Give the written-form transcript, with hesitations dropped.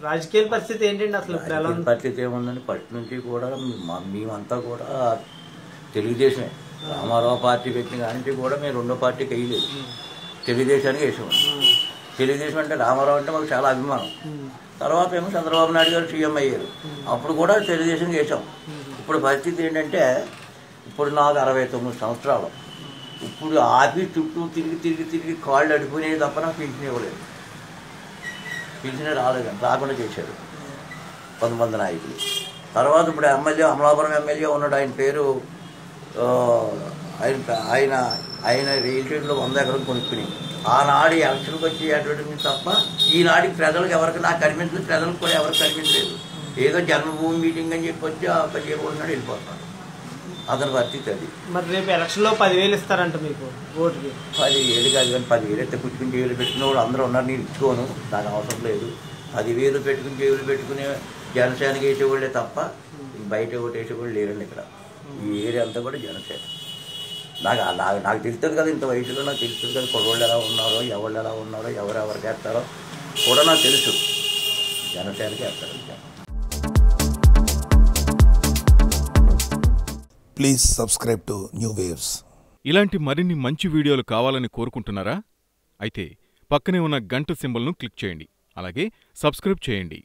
రాజకీయ పరిస్థితి ఏంటండి అసలు? పరిస్థితి ఏముందండి, ఫస్ట్ నుంచి కూడా మేమంతా కూడా తెలుగుదేశమే. రామారావు పార్టీ పెట్టిన కానీ కూడా మేము రెండో పార్టీకి వేయలేదు, తెలుగుదేశానికి వేసాము. తెలుగుదేశం అంటే రామారావు అంటే మాకు చాలా అభిమానం. తర్వాత ఏమో చంద్రబాబు నాయుడు గారు సీఎం అయ్యారు, అప్పుడు కూడా తెలుగుదేశం వేసాం. ఇప్పుడు పరిస్థితి ఏంటంటే, ఇప్పుడు నాకు 69 సంవత్సరాలు. ఇప్పుడు ఆఫీస్ చుట్టూ తిరిగి తిరిగి తిరిగి కాళ్ళు అడిపోయినాయి తప్ప నాకు పింఛన్ ఇవ్వలేదు. పింఛనే రాలేదండి, రాకుండా చేశారు కొంతమంది నాయకులు. తర్వాత ఇప్పుడు ఎమ్మెల్యే అమలాపురం ఎమ్మెల్యే ఉన్నాడు, ఆయన పేరు ఆయన ఆయన రియల్ ఎస్టేట్లో 100 ఎకరం కొనుక్కుని ఆనాడు ఎలక్షన్కి వచ్చి అడ్వర్టైజ్మెంట్ తప్ప ఈనాటికి ప్రజలకు ఎవరికి నాకు కనిపించలేదు, ప్రజలకు కూడా ఎవరికి కనిపించలేదు. ఏదో జన్మభూమి మీటింగ్ అని చెప్పి వచ్చి ఒక చేయబోతున్నాడు, వెళ్ళిపోతున్నాడు. అతని పరిస్థితి అది. మరి రేపు ఎలక్షన్లో 10,000 ఇస్తారంట మీకు ఓటుకి? 10,000 కాదు కానీ 10,000 అయితే కూర్చుని జేబులు పెట్టుకునే వాళ్ళు అందరూ ఉన్నారు. నేను ఇచ్చుకోను, నాకు అవసరం లేదు. 10,000 పెట్టుకుని జేబులు పెట్టుకునే జనసేనకి వేసేవాళ్ళే తప్ప బయట ఓటు వేసేవాళ్ళు లేరండి ఇక్కడ. ఈ ఏరియా అంతా కూడా జనసేన. నాకు తెలుస్తుంది కదా, ఇంత వయసులో నాకు తెలుస్తుంది కదా, కుర్రోళ్ళు ఎలా ఉన్నారో, ఎవరు ఎలా ఉన్నారో, ఎవరెవరికి వేస్తారో కూడా నాకు తెలుసు. జనసేనకి వేస్తారు. Please subscribe to new waves. ఇలాంటి మరిన్ని మంచి వీడియోలు కావాలని కోరుకుంటున్నారా? అయితే పక్కనే ఉన్న గంట సింబల్ను క్లిక్ చేయండి, అలాగే సబ్స్క్రైబ్ చేయండి.